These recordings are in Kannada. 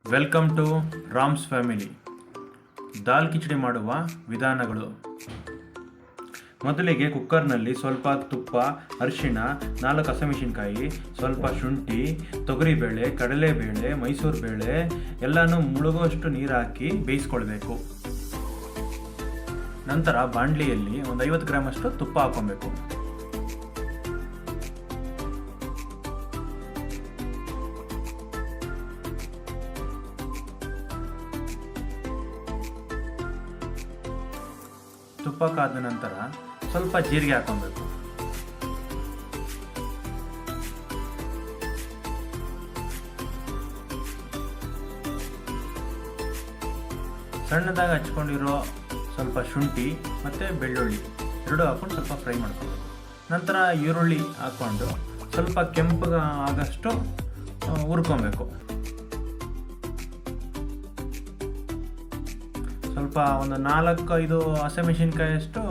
Welcome to Ram's family. ದಾಲ್ ಕಿಚಡಿ ಮಾಡುವ ವಿಧಾನಗಳು. ಮೊದಲಿಗೆ ಕುಕ್ಕರ್ನಲ್ಲಿ ಸ್ವಲ್ಪ ತುಪ್ಪ, ಅರಿಶಿಣ, 4 ಹಸಿಮೆಣಸಿನಕಾಯಿ, ಸ್ವಲ್ಪ ಶುಂಠಿ, ತೊಗರಿಬೇಳೆ, ಕಡಲೆಬೇಳೆ, ಮೈಸೂರು ಬೇಳೆ ಎಲ್ಲನೂ ಮುಳುಗುವಷ್ಟು ನೀರು ಹಾಕಿ ಬೇಯಿಸ್ಕೊಳ್ಬೇಕು. ನಂತರ ಬಾಣಲಿಯಲ್ಲಿ ಒಂದು 50 ಗ್ರಾಮಷ್ಟು ತುಪ್ಪ ಹಾಕೊಬೇಕು. ತುಪ್ಪ ಕಾದ ನಂತರ ಸ್ವಲ್ಪ ಜೀರಿಗೆ ಹಾಕೊಬೇಕು. ಸಣ್ಣದಾಗಿ ಹಚ್ಕೊಂಡಿರೋ ಸ್ವಲ್ಪ ಶುಂಠಿ ಮತ್ತು ಬೆಳ್ಳುಳ್ಳಿ ಎರಡೂ ಹಾಕೊಂಡು ಸ್ವಲ್ಪ ಫ್ರೈ ಮಾಡ್ಕೊಬೇಕು. ನಂತರ ಈರುಳ್ಳಿ ಹಾಕ್ಕೊಂಡು ಸ್ವಲ್ಪ ಕೆಂಪಗೆ ಆಗಷ್ಟು ಹುರ್ಕೊಬೇಕು. ಸ್ವಲ್ಪ ಒಂದು 4-5 ಹಸಿಮೆಣಸಿನ್ಕಾಯಿಯಷ್ಟು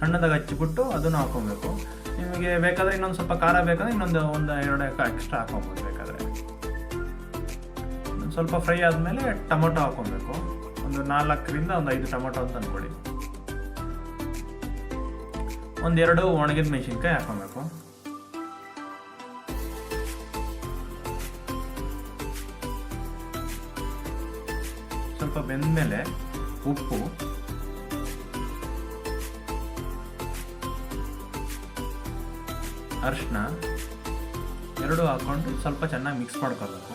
ಸಣ್ಣದಾಗಿ ಹಚ್ಚಿಬಿಟ್ಟು ಅದನ್ನು ಹಾಕ್ಕೊಬೇಕು. ನಿಮಗೆ ಬೇಕಾದರೆ ಇನ್ನೊಂದು ಸ್ವಲ್ಪ ಖಾರ ಬೇಕಾದರೆ ಒಂದು 2 ಎಕ್ಸ್ಟ್ರಾ ಹಾಕ್ಕೊಬೋದು ಬೇಕಾದರೆ. ಸ್ವಲ್ಪ ಫ್ರೈ ಆದಮೇಲೆ ಟೊಮೊಟೊ ಹಾಕ್ಕೊಬೇಕು. ಒಂದು 4ರಿಂದ 5 ಟೊಮೊಟೊ ಅಂತ ಅಂದ್ಕೊಳ್ಳಿ. 1-2 ಒಣಗಿದ ಮೆಣಸಿನ್ಕಾಯಿ ಹಾಕ್ಕೊಬೇಕು. ಸ್ವಲ್ಪ ಬೆಂದಮೇಲೆ ಉಪ್ಪು, ಅರಿಶಿನ ಎರಡೂ ಹಾಕ್ಕೊಂಡು ಸ್ವಲ್ಪ ಚೆನ್ನಾಗಿ ಮಿಕ್ಸ್ ಮಾಡ್ಕೋಬೇಕು.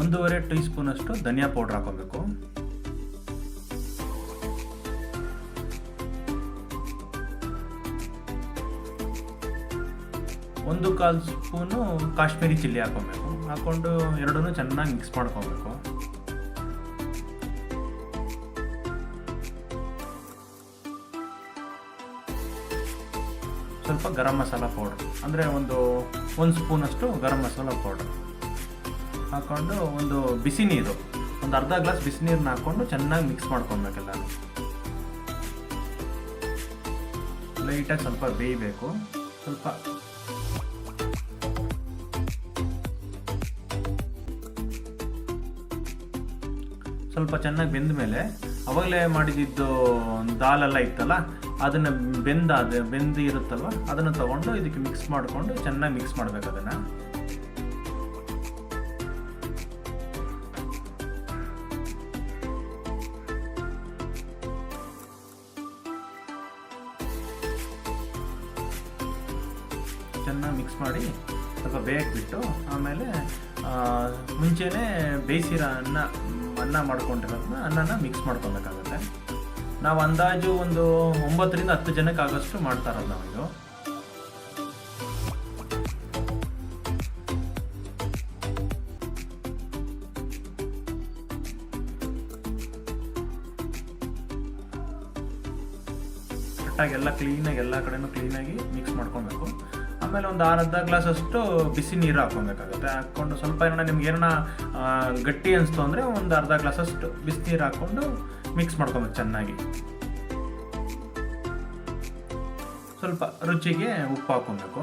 ಒಂದೂವರೆ ಟೀ ಸ್ಪೂನಷ್ಟು ಧನಿಯಾ ಪೌಡರ್ ಹಾಕೋಬೇಕು. ಒಂದು 1/4 ಸ್ಪೂನು ಕಾಶ್ಮೀರಿ ಚಿಲ್ಲಿ ಹಾಕೋಬೇಕು. ಹಾಕ್ಕೊಂಡು ಎರಡನ್ನೂ ಚೆನ್ನಾಗಿ ಮಿಕ್ಸ್ ಮಾಡ್ಕೋಬೇಕು. ಸ್ವಲ್ಪ ಗರಂ ಮಸಾಲ ಪೌಡರ್ ಅಂದರೆ ಒಂದು ಸ್ಪೂನಷ್ಟು ಗರಂ ಮಸಾಲ ಪೌಡರ್ ಹಾಕ್ಕೊಂಡು ಒಂದು ಬಿಸಿ ನೀರು, ಒಂದು ಅರ್ಧ ಗ್ಲಾಸ್ ಬಿಸಿ ನೀರನ್ನ ಹಾಕ್ಕೊಂಡು ಚೆನ್ನಾಗಿ ಮಿಕ್ಸ್ ಮಾಡ್ಕೊಬೇಕೆಲ್ಲ. ಲೈಟಾಗಿ ಸ್ವಲ್ಪ ಬೇಯಬೇಕು. ಸ್ವಲ್ಪ ಚೆನ್ನಾಗಿ ಬೆಂದ ಮೇಲೆ ಅವಾಗಲೇ ಮಾಡಿದ್ದು ದಾಲೆಲ್ಲ ಇತ್ತಲ್ಲ, ಅದನ್ನು ಬೆಂದಿರುತ್ತಲ್ವ ಅದನ್ನು ತಗೊಂಡು ಇದಕ್ಕೆ ಮಿಕ್ಸ್ ಮಾಡಿಕೊಂಡು ಚೆನ್ನಾಗಿ ಮಿಕ್ಸ್ ಮಾಡಬೇಕು. ಅದನ್ನು ಚೆನ್ನಾಗಿ ಮಿಕ್ಸ್ ಮಾಡಿ ಸ್ವಲ್ಪ ಬೇಯಕ್ಕೆ ಬಿಟ್ಟು ಆಮೇಲೆ ಮುಂಚೆನೇ ಬೇಯಿಸಿರೋ ಅನ್ನ ಮಾಡ್ಕೊಂಡಿರೋದನ್ನ ಅನ್ನನ ಮಿಕ್ಸ್ ಮಾಡ್ಕೊಬೇಕಾಗುತ್ತೆ. ನಾವು ಅಂದಾಜು ಒಂದು 9ರಿಂದ 10 ಜನಕ್ಕೆ ಆಗೋಷ್ಟು ಮಾಡ್ತಾ ಇರೋದು ನಾವಿದು. ಕರೆಕ್ಟಾಗಿ ಎಲ್ಲ ಕ್ಲೀನಾಗಿ ಎಲ್ಲ ಕಡೆನೂ ಕ್ಲೀನಾಗಿ ಮಿಕ್ಸ್ ಮಾಡ್ಕೊಬೇಕು. ಆಮೇಲೆ ಒಂದು ಅರ್ಧ ಗ್ಲಾಸಷ್ಟು ಬಿಸಿ ನೀರು ಹಾಕ್ಕೊಬೇಕಾಗುತ್ತೆ. ಹಾಕ್ಕೊಂಡು ಸ್ವಲ್ಪ ನಿಮ್ಗೆ ಏನೋ ಗಟ್ಟಿ ಅನಿಸ್ತು ಅಂದರೆ ಒಂದು ಅರ್ಧ ಗ್ಲಾಸಷ್ಟು ಬಿಸಿ ನೀರು ಹಾಕ್ಕೊಂಡು ಮಿಕ್ಸ್ ಮಾಡ್ಕೊಬೇಕು ಚೆನ್ನಾಗಿ. ಸ್ವಲ್ಪ ರುಚಿಗೆ ಉಪ್ಪು ಹಾಕ್ಕೊಬೇಕು.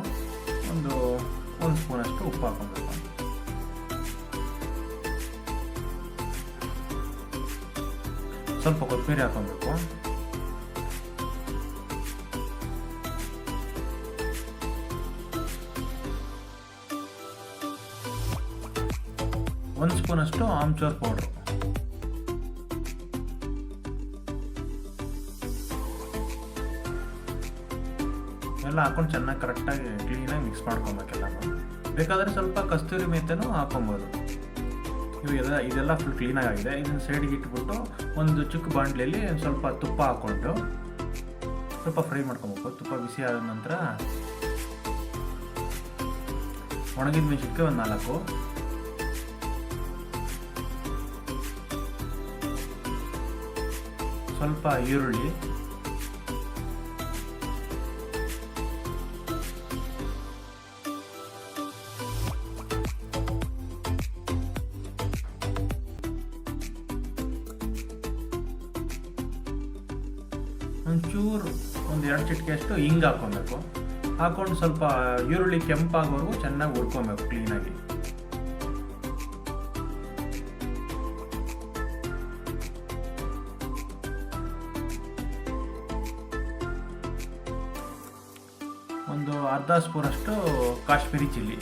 ಒಂದು ಸ್ಪೂನಷ್ಟು ಉಪ್ಪು ಹಾಕ್ಕೊಬೇಕು. ಸ್ವಲ್ಪ ಕೊತ್ತಂಬರಿ ಹಾಕ್ಕೊಬೇಕು. ಒಂದು ಸ್ಪೂನಷ್ಟು ಆಮ್ಚೂರ್ ಪೌಡ್ರು. ಎಲ್ಲ ಹಾಕೊಂಡು ಚೆನ್ನಾಗಿ ಕರೆಕ್ಟಾಗಿ ಕ್ಲೀನಾಗಿ ಮಿಕ್ಸ್ ಮಾಡ್ಕೊಬೇಕೆಲ್ಲ. ಬೇಕಾದರೆ ಸ್ವಲ್ಪ ಕಸ್ತೂರಿ ಮೆಂತ್ಯನೂ ಹಾಕೊಬೋದು. ಇದೆಲ್ಲ ಫುಲ್ ಕ್ಲೀನಾಗಿ ಆಗಿದೆ. ಇದನ್ನು ಸೈಡಿಗೆ ಇಟ್ಬಿಟ್ಟು ಒಂದು ಚಿಕ್ಕ ಬಾಣಲೆಯಲ್ಲಿ ಸ್ವಲ್ಪ ತುಪ್ಪ ಹಾಕ್ಕೊಂಡು ಸ್ವಲ್ಪ ಫ್ರೈ ಮಾಡ್ಕೊಬೇಕು. ತುಪ್ಪ ಬಿಸಿ ಆದ ನಂತರ ಒಣಗಿದ ಮೆಣಸಿನ್ಕಾಯಿ ಒಂದು 4, ಸ್ವಲ್ಪ ಈರುಳ್ಳಿ, ಒಂಚೂರು 1-2 ಚಿಟಿಕೆಯಷ್ಟು ಹಿಂಗೆ ಹಾಕ್ಕೊಬೇಕು. ಹಾಕೊಂಡು ಸ್ವಲ್ಪ ಈರುಳ್ಳಿ ಕೆಂಪಾಗೋವರೆಗೂ ಚೆನ್ನಾಗಿ ಹುರ್ಕೊಬೇಕು ಕ್ಲೀನಾಗಿ. ಒಂದು ಅರ್ಧ ಸ್ಪೂನಷ್ಟು ಕಾಶ್ಮೀರಿ ಚಿಲ್ಲಿ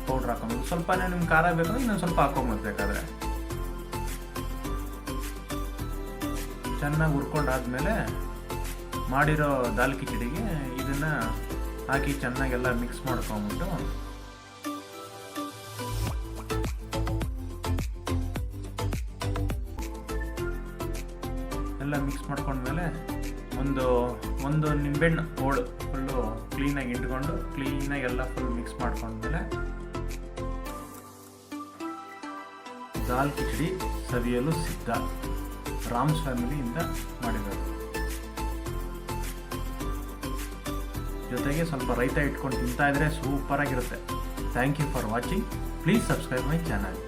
ಪೌಡ್ರ್ ಹಾಕೊಬೇಕು. ಸ್ವಲ್ಪನೇ ನಿಮ್ಗೆ ಖಾರ ಬೇಕಂದ್ರೆ ಇನ್ನೊಂದು ಸ್ವಲ್ಪ ಹಾಕೊಂಬೋದು ಬೇಕಾದರೆ. ಚೆನ್ನಾಗಿ ಹುರ್ಕೊಂಡಾದ್ಮೇಲೆ ಮಾಡಿರೋ ದಾಲ್ ಕಿಚಡಿಗೆ ಇದನ್ನು ಹಾಕಿ ಚೆನ್ನಾಗೆಲ್ಲ ಮಿಕ್ಸ್ ಮಾಡ್ಕೊಂಬಿಟ್ಟು ಎಲ್ಲ ಮಿಕ್ಸ್ ಮಾಡ್ಕೊಂಡ್ಮೇಲೆ ಒಂದು ನಿಂಬೆಹಣ್ಣು ಹೋಳು ಫುಲ್ಲು ಕ್ಲೀನಾಗಿ ಇಟ್ಕೊಂಡು ಕ್ಲೀನಾಗಿ ಎಲ್ಲ ಫುಲ್ ಮಿಕ್ಸ್ ಮಾಡ್ಕೊಂಡ್ಮೇಲೆ ದಾಲ್ ಕಿಚಡಿ ಸವಿಯಲು ಸಿದ್ಧ. ರಾಮ್ಸ್ ಫ್ಯಾಮಿಲಿಯಿಂದ ಮಾಡಿರೋದು. ಜೊತೆಗೆ ಸ್ವಲ್ಪ ರೈತ ಇಟ್ಕೊಂಡು ತಿಂತಾ ಇದ್ರೆ ಸೂಪರಾಗಿರುತ್ತೆ. Thank you for watching. Please subscribe my channel.